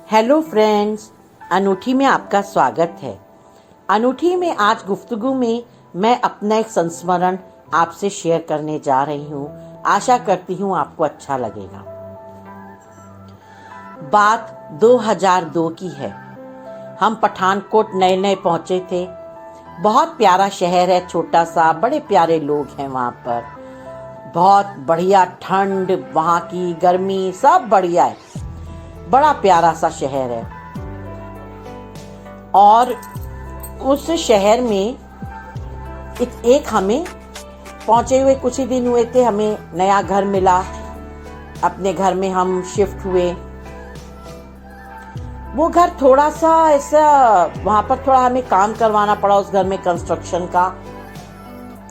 Hello friends, अनूठी में आपका स्वागत है। अनूठी में आज गुफ्तगू में मैं अपना एक संस्मरण आपसे शेयर करने जा रही हूँ। आशा करती हूँ आपको अच्छा लगेगा। बात 2002 की है। हम पठानकोट नए नए पहुंचे थे। बहुत प्यारा शहर है, छोटा सा, बड़े प्यारे लोग हैं वहाँ पर। बहुत बढ़िया ठंड, वहाँ की गर्मी, सब बढ़िया है। बड़ा प्यारा सा शहर है। और उस शहर में एक हमें पहुंचे हुए कुछ ही दिन हुए थे, हमें नया घर मिला। अपने घर में हम शिफ्ट हुए। वो घर थोड़ा सा ऐसा, वहां पर थोड़ा हमें काम करवाना पड़ा उस घर में, कंस्ट्रक्शन का,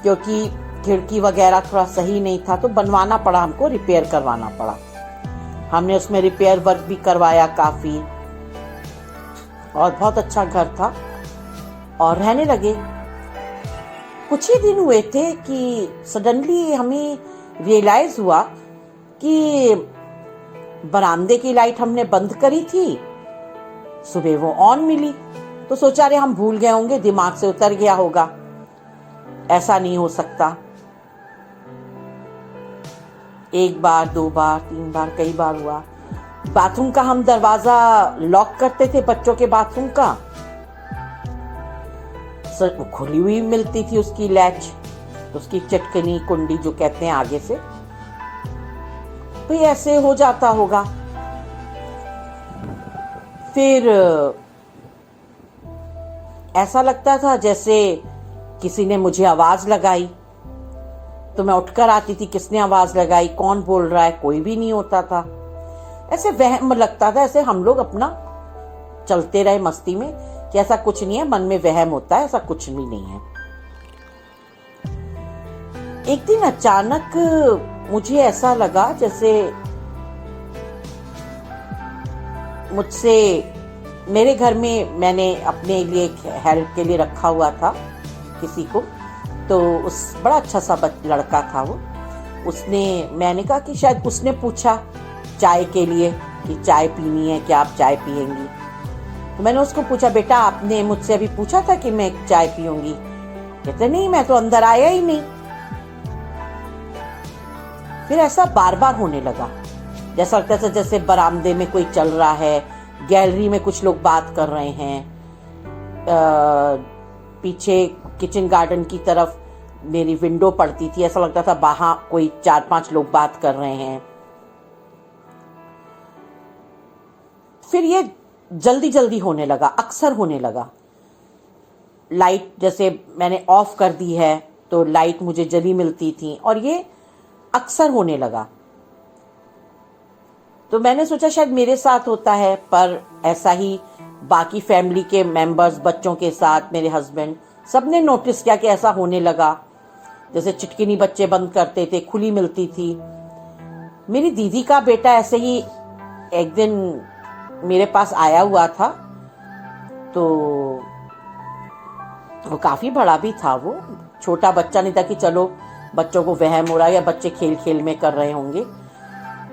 क्योंकि खिड़की वगैरह थोड़ा सही नहीं था, तो बनवाना पड़ा हमको, रिपेयर करवाना पड़ा। हमने उसमें रिपेयर वर्क भी करवाया काफी, और बहुत अच्छा घर था और रहने लगे। कुछ ही दिन हुए थे कि सडनली हमें रियलाइज हुआ कि बरामदे की लाइट हमने बंद करी थी, सुबह वो ऑन मिली। तो सोचा रे हम भूल गए होंगे, दिमाग से उतर गया होगा, ऐसा नहीं हो सकता। एक बार, दो बार, तीन बार, कई बार हुआ। बाथरूम का हम दरवाजा लॉक करते थे, बच्चों के बाथरूम का, सर खुली हुई मिलती थी उसकी लैच, उसकी चटकनी कुंडी जो कहते हैं आगे से। तो ये ऐसे हो जाता होगा। फिर ऐसा लगता था जैसे किसी ने मुझे आवाज लगाई, तो मैं उठकर आती थी, किसने आवाज लगाई, कौन बोल रहा है, कोई भी नहीं होता था। ऐसे वहम लगता था, ऐसे हम लोग अपना चलते रहे मस्ती में कि ऐसा कुछ नहीं है, मन में वहम होता है, ऐसा कुछ भी नहीं है। एक दिन अचानक मुझे ऐसा लगा जैसे मुझसे, मेरे घर में मैंने अपने लिए हेल्प के लिए रखा हुआ था किसी को, तो उस बड़ा अच्छा सा लड़का था वो। मैंने कहा कि शायद उसने पूछा चाय के लिए कि चाय पीनी है क्या, आप चाय पियेंगी? तो मैंने उसको पूछा, बेटा आपने मुझसे अभी पूछा था कि मैं चाय पीऊंगी? कहते नहीं, मैं तो अंदर आया ही नहीं। फिर ऐसा बार बार होने लगा, जैसा लगता था जैसे बरामदे में कोई चल रहा है, गैलरी में कुछ लोग बात कर रहे हैं, पीछे किचन गार्डन की तरफ मेरी विंडो पड़ती थी, ऐसा लगता था बाहर कोई 4-5 लोग बात कर रहे हैं। फिर ये जल्दी जल्दी होने लगा, अक्सर होने लगा। लाइट जैसे मैंने ऑफ कर दी है तो लाइट मुझे जली मिलती थी, और ये अक्सर होने लगा। तो मैंने सोचा शायद मेरे साथ होता है, पर ऐसा ही बाकी फैमिली के मेंबर्स, बच्चों के साथ, मेरे हस्बैंड, सबने नोटिस किया कि ऐसा होने लगा। जैसे चिटकिनी बच्चे बंद करते थे, खुली मिलती थी। मेरी दीदी का बेटा ऐसे ही एक दिन मेरे पास आया हुआ था, तो वो काफी बड़ा भी था, वो छोटा बच्चा नहीं था कि चलो बच्चों को वहम हो रहा है या बच्चे खेल खेल में कर रहे होंगे।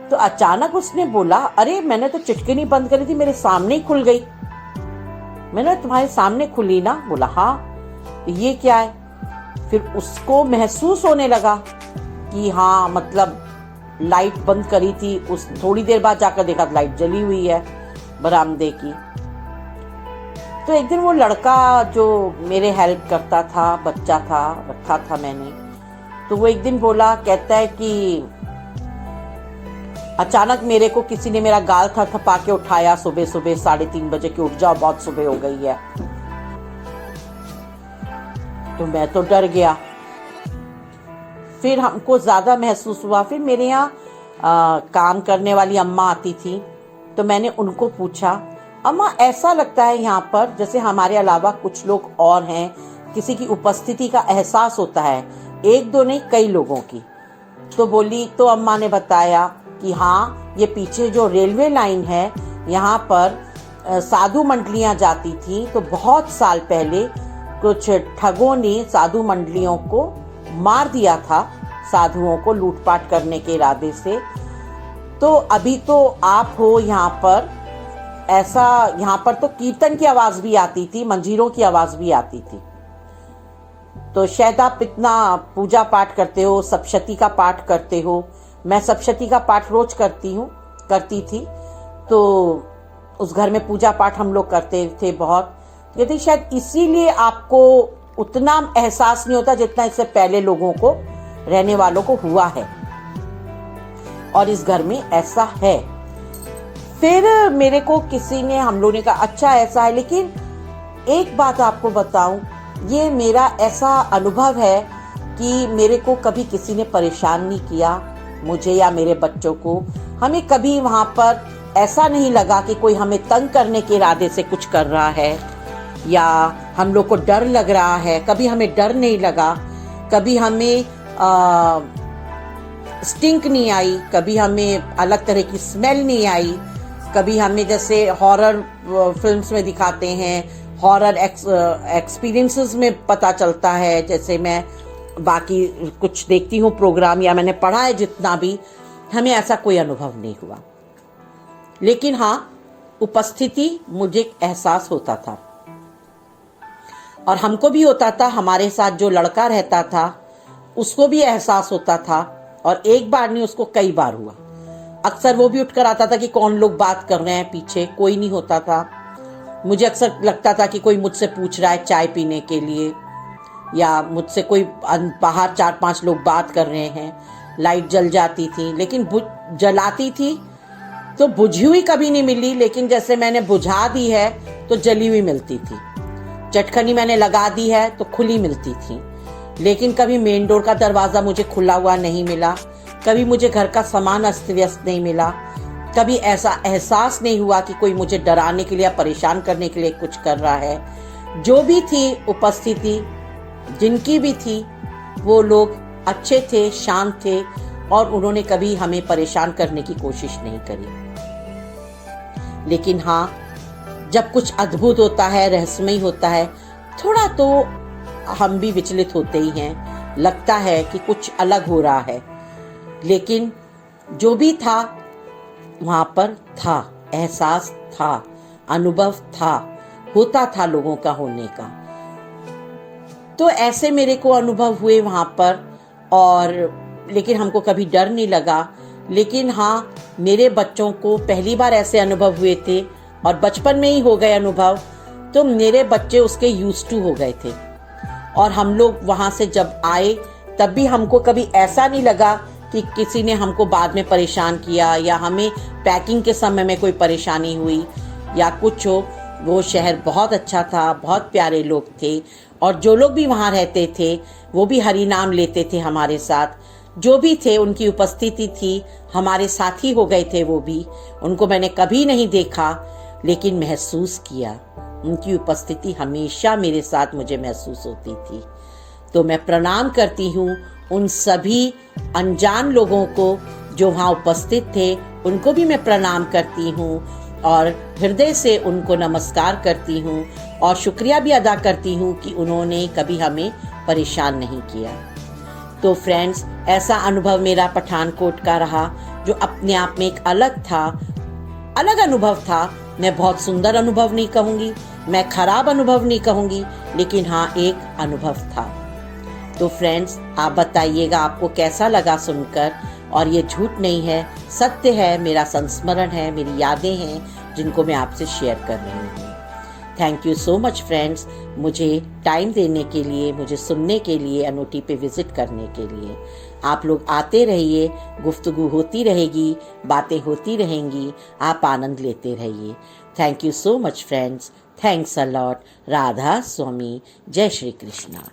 तो अचानक उसने बोला, अरे मैंने तो चिटकिनी बंद करी थी, मेरे सामने ही खुल गई। मैंने, तुम्हारे सामने खुली ना? बोला हाँ। तो ये क्या है? फिर उसको महसूस होने लगा कि हाँ, मतलब लाइट बंद करी थी, उस थोड़ी देर बाद जाकर देखा लाइट जली हुई है बरामदे की। तो एक दिन वो लड़का जो मेरे हेल्प करता था, बच्चा था, रखा था मैंने, तो वो एक दिन बोला, कहता है कि अचानक मेरे को किसी ने मेरा गाल थपथपा के उठाया सुबह सुबह 3:30 बजे कि उठ जाओ, बहुत सुबह हो गई है। तो मैं तो डर गया। फिर हमको ज्यादा महसूस हुआ। फिर मेरे यहाँ काम करने वाली अम्मा आती थी, तो मैंने उनको पूछा, अम्मा ऐसा लगता है यहाँ पर जैसे हमारे अलावा कुछ लोग और हैं, किसी की उपस्थिति का एहसास होता है, एक दो नहीं कई लोगों की। तो बोली, तो अम्मा ने बताया कि हाँ, ये पीछे जो रेलवे लाइन है, यहाँ पर साधु मंडलियां जाती थी, तो बहुत साल पहले कुछ ठगों ने साधु मंडलियों को मार दिया था, साधुओं को लूटपाट करने के इरादे से। तो अभी तो आप हो यहाँ पर, ऐसा यहाँ पर तो कीर्तन की आवाज भी आती थी, मंजीरों की आवाज भी आती थी। तो शायद आप इतना पूजा पाठ करते हो, सप्तशती का पाठ करते हो। मैं सप्तशती का पाठ रोज करती थी। तो उस घर में पूजा पाठ हम लोग करते थे बहुत। यदि शायद इसीलिए आपको उतना एहसास नहीं होता जितना इससे पहले लोगों को, रहने वालों को हुआ है। और इस घर में ऐसा है। फिर मेरे को किसी ने, हम लोगों ने कहा अच्छा ऐसा है, लेकिन एक बात आपको बताऊं, ये मेरा ऐसा अनुभव है कि मेरे को कभी किसी ने परेशान नहीं किया, मुझे या मेरे बच्चों को। हमें कभी वहां पर ऐसा नहीं लगा कि कोई हमें तंग करने के इरादे से कुछ कर रहा है या हम लोग को डर लग रहा है। कभी हमें डर नहीं लगा, कभी हमें स्टिंक नहीं आई, कभी हमें अलग तरह की स्मेल नहीं आई, कभी हमें जैसे हॉरर फिल्म्स में दिखाते हैं, हॉरर एक्सपीरियंसेस में पता चलता है, जैसे मैं बाकी कुछ देखती हूँ प्रोग्राम या मैंने पढ़ा है जितना भी, हमें ऐसा कोई अनुभव नहीं हुआ। लेकिन हाँ, उपस्थिति मुझे एहसास होता था और हमको भी होता था, हमारे साथ जो लड़का रहता था उसको भी एहसास होता था। और एक बार नहीं, उसको कई बार हुआ। अक्सर वो भी उठकर आता था कि कौन लोग बात कर रहे हैं पीछे, कोई नहीं होता था। मुझे अक्सर लगता था कि कोई मुझसे पूछ रहा है चाय पीने के लिए, या मुझसे कोई बाहर 4-5 लोग बात कर रहे हैं। लाइट जल जाती थी, लेकिन जलाती थी तो बुझी हुई कभी नहीं मिली, लेकिन जैसे मैंने बुझा दी है तो जली हुई मिलती थी। चटखनी मैंने लगा दी है तो खुली मिलती थी, लेकिन कभी मेन डोर का दरवाजा मुझे खुला हुआ नहीं मिला, कभी मुझे घर का सामान अस्त व्यस्त नहीं मिला, कभी ऐसा एहसास नहीं हुआ कि कोई मुझे डराने के लिए या परेशान करने के लिए कुछ कर रहा है। जो भी थी उपस्थिति, जिनकी भी थी, वो लोग अच्छे थे, शांत थे और उन्होंने कभी हमें परेशान करने की कोशिश नहीं करी। लेकिन हाँ, जब कुछ अद्भुत होता है, रहस्यमय होता है, थोड़ा तो हम भी विचलित होते ही हैं, लगता है कि कुछ अलग हो रहा है। लेकिन जो भी था वहां पर था, एहसास था, अनुभव था, होता था लोगों का होने का। तो ऐसे मेरे को अनुभव हुए वहां पर, और लेकिन हमको कभी डर नहीं लगा। लेकिन हाँ, मेरे बच्चों को पहली बार ऐसे अनुभव हुए थे और बचपन में ही हो गए अनुभव, तो मेरे बच्चे उसके यूज्ड टू हो गए थे। और हम लोग वहां से जब आए तब भी हमको कभी ऐसा नहीं लगा कि किसी ने हमको बाद में परेशान किया या हमें पैकिंग के समय में कोई परेशानी हुई या कुछ हो। वो शहर बहुत अच्छा था, बहुत प्यारे लोग थे, और जो लोग भी वहाँ रहते थे वो भी हरि नाम लेते थे हमारे साथ। जो भी थे उनकी उपस्थिति थी, हमारे साथी हो गए थे वो भी। उनको मैंने कभी नहीं देखा, लेकिन महसूस किया। उनकी उपस्थिति हमेशा मेरे साथ मुझे महसूस होती थी। तो मैं प्रणाम करती हूँ उन सभी अनजान लोगों को जो वहाँ उपस्थित थे, उनको भी मैं प्रणाम करती हूँ और हृदय से उनको नमस्कार करती हूँ और शुक्रिया भी अदा करती हूँ कि उन्होंने कभी हमें परेशान नहीं किया। तो फ्रेंड्स, ऐसा अनुभव मेरा पठानकोट का रहा, जो अपने आप में एक अलग अनुभव था। मैं बहुत सुंदर अनुभव नहीं कहूँगी, मैं खराब अनुभव नहीं कहूँगी, लेकिन हाँ, एक अनुभव था। तो फ्रेंड्स, आप बताइएगा आपको कैसा लगा सुनकर। और ये झूठ नहीं है, सत्य है, मेरा संस्मरण है, मेरी यादें हैं जिनको मैं आपसे शेयर कर रही हूँ। Thank you so much friends, मुझे टाइम देने के लिए, मुझे सुनने के लिए, अनोटी पे विजिट करने के लिए। आप लोग आते रहिए, गुफ्तगू होती रहेगी, बातें होती रहेंगी, आप आनंद लेते रहिए। Thank you so much friends, thanks a lot. Radha Swami, जय श्री कृष्णा।